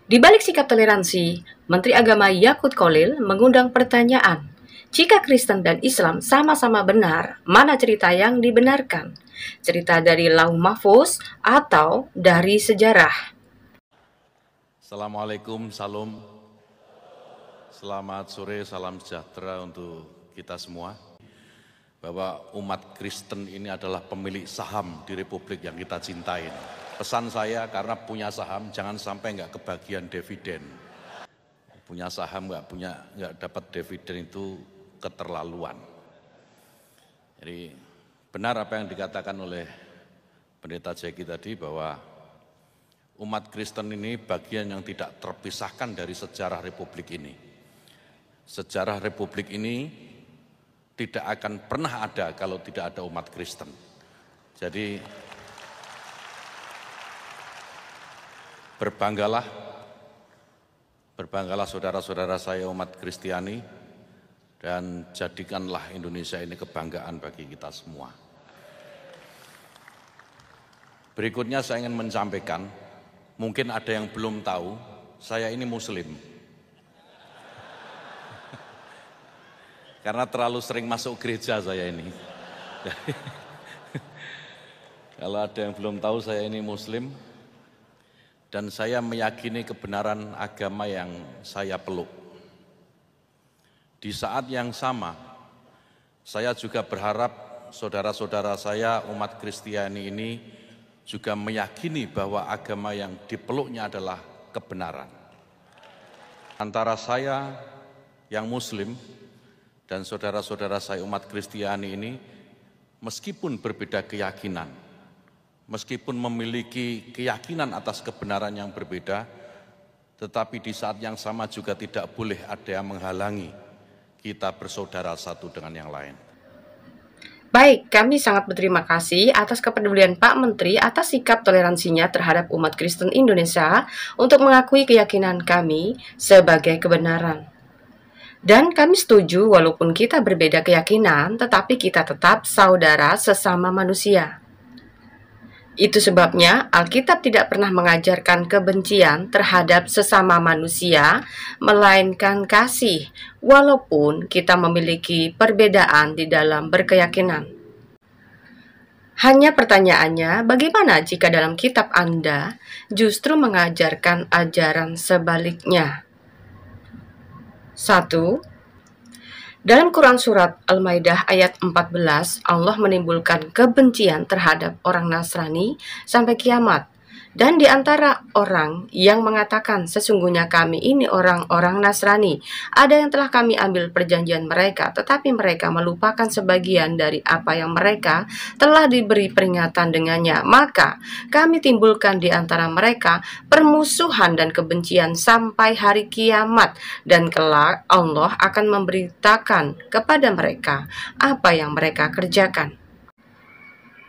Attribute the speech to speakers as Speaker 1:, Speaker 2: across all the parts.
Speaker 1: Di balik sikap toleransi, Menteri Agama Yakut Khalil mengundang pertanyaan, jika Kristen dan Islam sama-sama benar, mana cerita yang dibenarkan? Cerita dari Lauh Mahfuz atau dari sejarah?
Speaker 2: Assalamualaikum, salam. Selamat sore, salam sejahtera untuk kita semua. Bahwa umat Kristen ini adalah pemilik saham di Republik yang kita cintai. Pesan saya, karena punya saham jangan sampai nggak kebagian dividen. Punya saham nggak dapat dividen itu keterlaluan. Jadi benar apa yang dikatakan oleh Pendeta Jeki tadi, bahwa umat Kristen ini bagian yang tidak terpisahkan dari sejarah Republik ini. Sejarah Republik ini tidak akan pernah ada kalau tidak ada umat Kristen. Jadi berbanggalah saudara-saudara saya umat Kristiani, dan jadikanlah Indonesia ini kebanggaan bagi kita semua. Berikutnya saya ingin menyampaikan, mungkin ada yang belum tahu, saya ini Muslim. Karena terlalu sering masuk gereja saya ini. Kalau ada yang belum tahu, saya ini Muslim. Dan saya meyakini kebenaran agama yang saya peluk. Di saat yang sama, saya juga berharap saudara-saudara saya umat Kristiani ini juga meyakini bahwa agama yang dipeluknya adalah kebenaran. Antara saya yang Muslim dan saudara-saudara saya umat Kristiani ini, meskipun berbeda keyakinan, meskipun memiliki keyakinan atas kebenaran yang berbeda, tetapi di saat yang sama juga tidak boleh ada yang menghalangi kita bersaudara satu dengan yang lain.
Speaker 1: Baik, kami sangat berterima kasih atas kepedulian Pak Menteri atas sikap toleransinya terhadap umat Kristen Indonesia untuk mengakui keyakinan kami sebagai kebenaran. Dan kami setuju walaupun kita berbeda keyakinan, tetapi kita tetap saudara sesama manusia. Itu sebabnya Alkitab tidak pernah mengajarkan kebencian terhadap sesama manusia, melainkan kasih, walaupun kita memiliki perbedaan di dalam berkeyakinan. Hanya pertanyaannya, bagaimana jika dalam kitab Anda justru mengajarkan ajaran sebaliknya? 1. Dalam Quran Surat Al-Maidah ayat 14, Allah menimbulkan kebencian terhadap orang Nasrani sampai kiamat. Dan di antara orang yang mengatakan sesungguhnya kami ini orang-orang Nasrani, ada yang telah kami ambil perjanjian mereka, tetapi mereka melupakan sebagian dari apa yang mereka telah diberi peringatan dengannya. Maka kami timbulkan di antara mereka permusuhan dan kebencian sampai hari kiamat, dan kelak Allah akan memberitakan kepada mereka apa yang mereka kerjakan.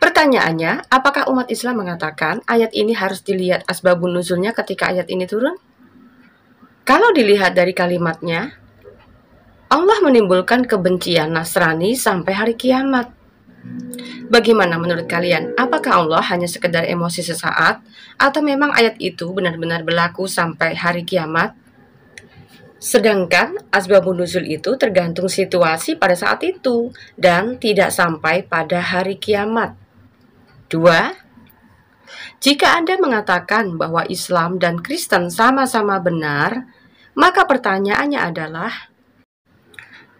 Speaker 1: Pertanyaannya, apakah umat Islam mengatakan ayat ini harus dilihat asbabun nuzulnya ketika ayat ini turun? Kalau dilihat dari kalimatnya, Allah menimbulkan kebencian Nasrani sampai hari kiamat. Bagaimana menurut kalian? Apakah Allah hanya sekedar emosi sesaat, atau memang ayat itu benar-benar berlaku sampai hari kiamat? Sedangkan asbabun nuzul itu tergantung situasi pada saat itu dan tidak sampai pada hari kiamat. 2. Jika Anda mengatakan bahwa Islam dan Kristen sama-sama benar, maka pertanyaannya adalah,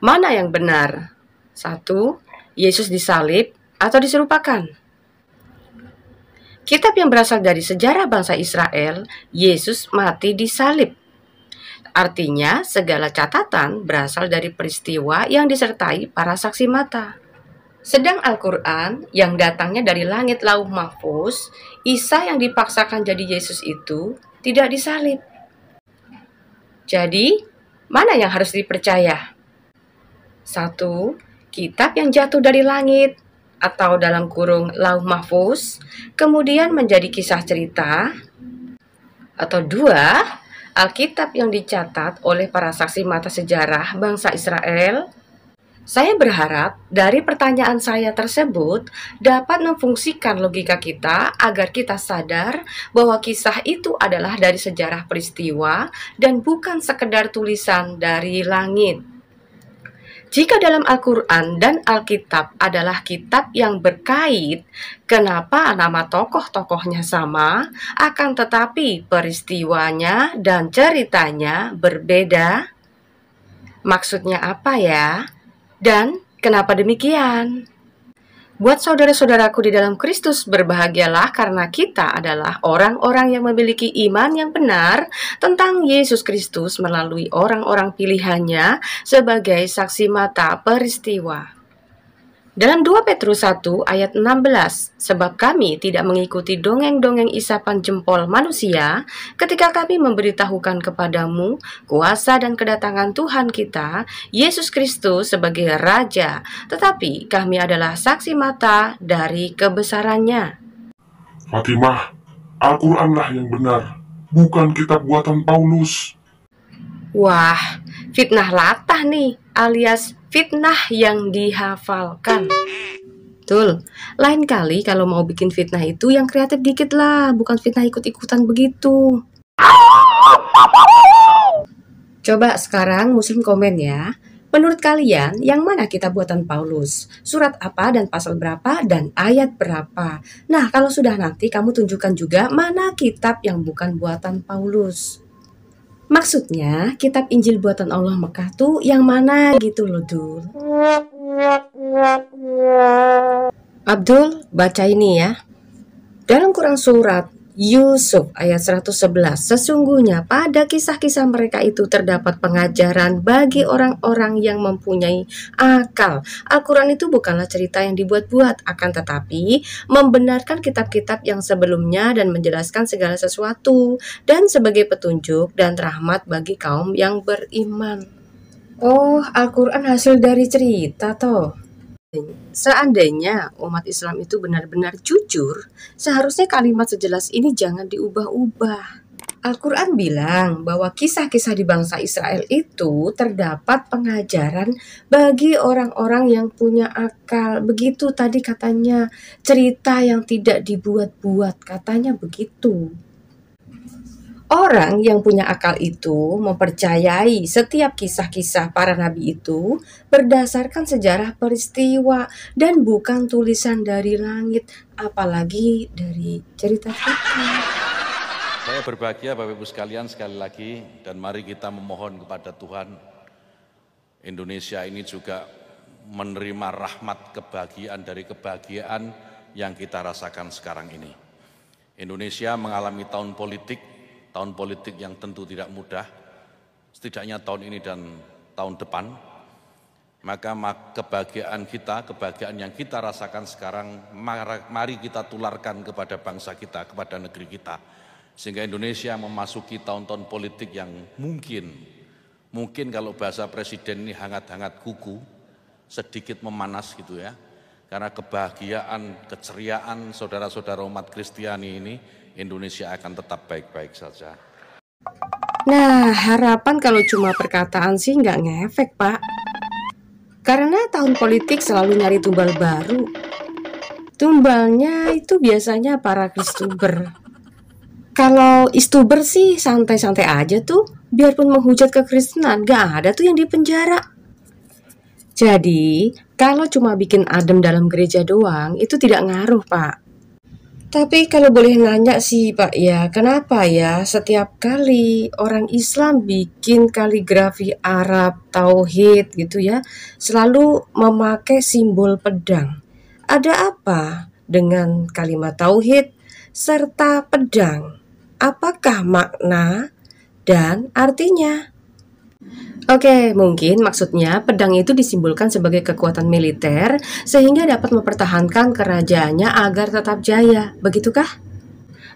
Speaker 1: mana yang benar? 1. Yesus disalib atau diserupakan? Kitab yang berasal dari sejarah bangsa Israel, Yesus mati disalib. Artinya, segala catatan berasal dari peristiwa yang disertai para saksi mata. Sedang Al-Quran yang datangnya dari langit Lauh Mahfuz, Isa yang dipaksakan jadi Yesus itu tidak disalib. Jadi, mana yang harus dipercaya? 1. Kitab yang jatuh dari langit atau dalam kurung Lauh Mahfuz, kemudian menjadi kisah cerita. Atau 2. Alkitab yang dicatat oleh para saksi mata sejarah bangsa Israel. Saya berharap dari pertanyaan saya tersebut dapat memfungsikan logika kita agar kita sadar bahwa kisah itu adalah dari sejarah peristiwa dan bukan sekedar tulisan dari langit. Jika dalam Al-Quran dan Alkitab adalah kitab yang berkait, kenapa nama tokoh-tokohnya sama, akan tetapi peristiwanya dan ceritanya berbeda? Maksudnya apa ya? Dan kenapa demikian? Buat saudara-saudaraku di dalam Kristus, berbahagialah karena kita adalah orang-orang yang memiliki iman yang benar tentang Yesus Kristus melalui orang-orang pilihannya sebagai saksi mata peristiwa. Dalam 2 Petrus 1 ayat 16, sebab kami tidak mengikuti dongeng-dongeng isapan jempol manusia ketika kami memberitahukan kepadamu kuasa dan kedatangan Tuhan kita, Yesus Kristus sebagai Raja, tetapi kami adalah saksi mata dari kebesarannya.
Speaker 3: Fatimah, Al-Quranlah yang benar, bukan kitab buatan Paulus.
Speaker 1: Wah, fitnah latah nih, alias fitnah yang dihafalkan. Betul, lain kali kalau mau bikin fitnah itu yang kreatif dikit lah, bukan fitnah ikut-ikutan begitu. Coba sekarang muslim komen ya. Menurut kalian, yang mana kitab buatan Paulus? Surat apa dan pasal berapa dan ayat berapa? Nah, kalau sudah nanti kamu tunjukkan juga mana kitab yang bukan buatan Paulus. Maksudnya, kitab Injil buatan Allah Mekah tuh yang mana gitu loh, Dul. Abdul, baca ini ya. Dalam Quran surat Yusuf ayat 111, sesungguhnya pada kisah-kisah mereka itu terdapat pengajaran bagi orang-orang yang mempunyai akal. Al-Quran itu bukanlah cerita yang dibuat-buat, akan tetapi membenarkan kitab-kitab yang sebelumnya dan menjelaskan segala sesuatu, dan sebagai petunjuk dan rahmat bagi kaum yang beriman. Oh, Al-Quran hasil dari cerita toh. Seandainya umat Islam itu benar-benar jujur, seharusnya kalimat sejelas ini jangan diubah-ubah. Al-Quran bilang bahwa kisah-kisah di bangsa Israel itu terdapat pengajaran bagi orang-orang yang punya akal. Begitu tadi katanya, cerita yang tidak dibuat-buat, katanya begitu. Orang yang punya akal itu mempercayai setiap kisah-kisah para nabi itu berdasarkan sejarah peristiwa dan bukan tulisan dari langit, apalagi dari cerita-cerita.
Speaker 2: Saya berbahagia Bapak Ibu sekalian sekali lagi, dan mari kita memohon kepada Tuhan, Indonesia ini juga menerima rahmat kebahagiaan dari kebahagiaan yang kita rasakan sekarang ini. Indonesia mengalami tahun politik yang tentu tidak mudah, setidaknya tahun ini dan tahun depan. Maka kebahagiaan yang kita rasakan sekarang, mari kita tularkan kepada bangsa kita, kepada negeri kita. Sehingga Indonesia memasuki tahun-tahun politik yang mungkin kalau bahasa presiden ini hangat-hangat kuku, sedikit memanas gitu ya. Karena kebahagiaan, keceriaan saudara-saudara umat Kristiani ini, Indonesia akan tetap baik-baik saja.
Speaker 1: Nah, harapan kalau cuma perkataan sih nggak ngefek, Pak. Karena tahun politik selalu nyari tumbal baru. Tumbalnya itu biasanya para Kristuber. Kalau istuber sih santai-santai aja tuh, biarpun menghujat kekristenan, nggak ada tuh yang dipenjara. Jadi, kalau cuma bikin adem dalam gereja doang, itu tidak ngaruh, Pak. Tapi kalau boleh nanya sih Pak ya, kenapa ya setiap kali orang Islam bikin kaligrafi Arab, tauhid gitu ya, selalu memakai simbol pedang? Ada apa dengan kalimat tauhid serta pedang? Apakah makna dan artinya? Oke, mungkin maksudnya pedang itu disimbolkan sebagai kekuatan militer sehingga dapat mempertahankan kerajaannya agar tetap jaya, begitukah?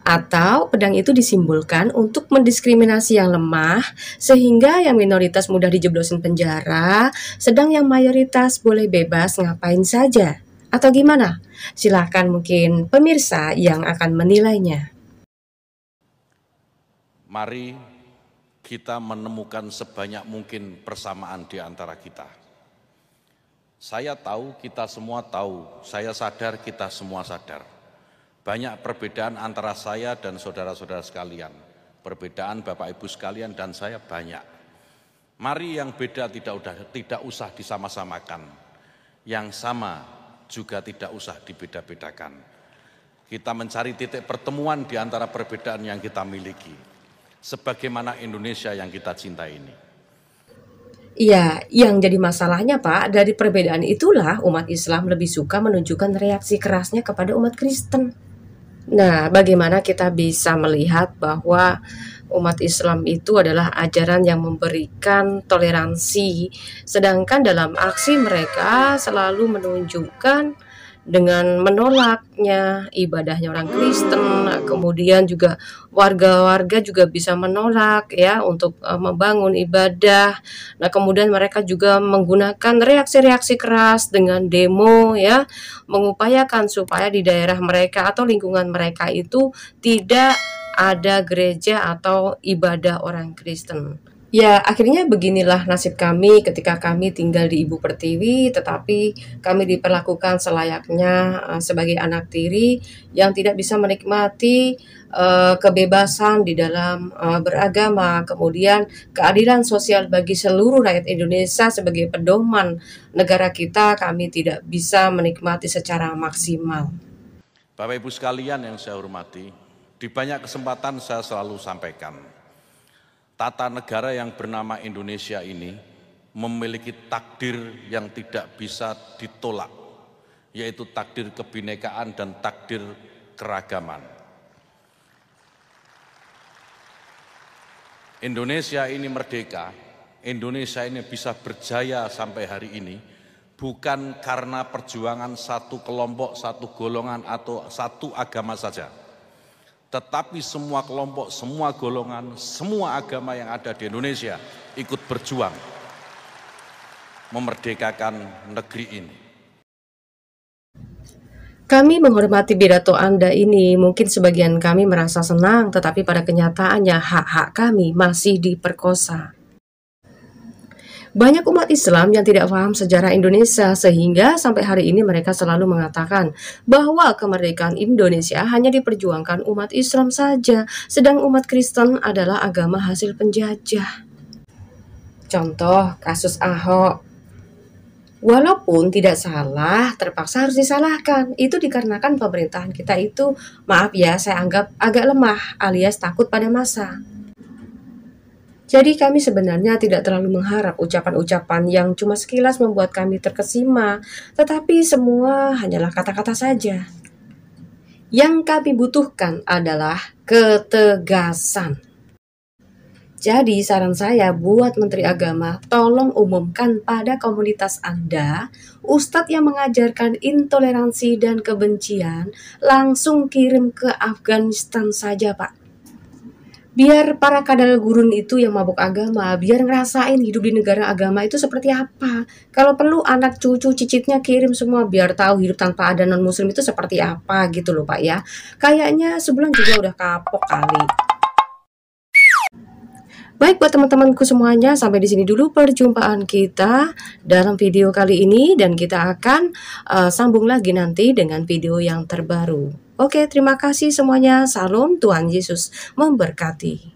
Speaker 1: Atau pedang itu disimbolkan untuk mendiskriminasi yang lemah sehingga yang minoritas mudah dijeblosin penjara, sedang yang mayoritas boleh bebas ngapain saja? Atau gimana? Silahkan mungkin pemirsa yang akan menilainya.
Speaker 2: Mari kita menemukan sebanyak mungkin persamaan di antara kita. Saya tahu, kita semua tahu, saya sadar, kita semua sadar. Banyak perbedaan antara saya dan saudara-saudara sekalian. Perbedaan Bapak Ibu sekalian dan saya banyak. Mari yang beda tidak usah disama-samakan. Yang sama juga tidak usah dibeda-bedakan. Kita mencari titik pertemuan di antara perbedaan yang kita miliki. Sebagaimana Indonesia yang kita cintai ini.
Speaker 1: Iya, yang jadi masalahnya Pak, dari perbedaan itulah umat Islam lebih suka menunjukkan reaksi kerasnya kepada umat Kristen. Nah, bagaimana kita bisa melihat bahwa umat Islam itu adalah ajaran yang memberikan toleransi, sedangkan dalam aksi mereka selalu menunjukkan dengan menolaknya ibadahnya orang Kristen. Nah, kemudian juga warga-warga juga bisa menolak ya untuk membangun ibadah. Nah, kemudian mereka juga menggunakan reaksi-reaksi keras dengan demo ya, mengupayakan supaya di daerah mereka atau lingkungan mereka itu tidak ada gereja atau ibadah orang Kristen. Ya, akhirnya beginilah nasib kami ketika kami tinggal di Ibu Pertiwi, tetapi kami diperlakukan selayaknya sebagai anak tiri yang tidak bisa menikmati kebebasan di dalam beragama, kemudian keadilan sosial bagi seluruh rakyat Indonesia sebagai pedoman negara kita, kami tidak bisa menikmati secara maksimal.
Speaker 2: Bapak Ibu sekalian yang saya hormati, di banyak kesempatan saya selalu sampaikan, tata negara yang bernama Indonesia ini memiliki takdir yang tidak bisa ditolak, yaitu takdir kebinekaan dan takdir keragaman. Indonesia ini merdeka, Indonesia ini bisa berjaya sampai hari ini, bukan karena perjuangan satu kelompok, satu golongan, atau satu agama saja. Tetapi semua kelompok, semua golongan, semua agama yang ada di Indonesia ikut berjuang memerdekakan negeri ini.
Speaker 1: Kami menghormati pidato Anda ini, mungkin sebagian kami merasa senang, tetapi pada kenyataannya hak-hak kami masih diperkosa. Banyak umat Islam yang tidak paham sejarah Indonesia sehingga sampai hari ini mereka selalu mengatakan bahwa kemerdekaan Indonesia hanya diperjuangkan umat Islam saja, sedang umat Kristen adalah agama hasil penjajah. Contoh kasus Ahok. Walaupun tidak salah, terpaksa harus disalahkan. Itu dikarenakan pemerintahan kita itu, maaf ya, saya anggap agak lemah alias takut pada massa. Jadi kami sebenarnya tidak terlalu mengharap ucapan-ucapan yang cuma sekilas membuat kami terkesima, tetapi semua hanyalah kata-kata saja. Yang kami butuhkan adalah ketegasan. Jadi saran saya buat Menteri Agama, tolong umumkan pada komunitas Anda, ustadz yang mengajarkan intoleransi dan kebencian, langsung kirim ke Afghanistan saja Pak. Biar para kadal gurun itu yang mabuk agama, biar ngerasain hidup di negara agama itu seperti apa. Kalau perlu anak cucu cicitnya kirim semua biar tahu hidup tanpa ada non muslim itu seperti apa gitu loh Pak ya. Kayaknya sebulan juga udah kapok kali. Baik buat teman-temanku semuanya, sampai di sini dulu perjumpaan kita dalam video kali ini dan kita akan sambung lagi nanti dengan video yang terbaru. Oke, terima kasih semuanya. Salam, Tuhan Yesus memberkati.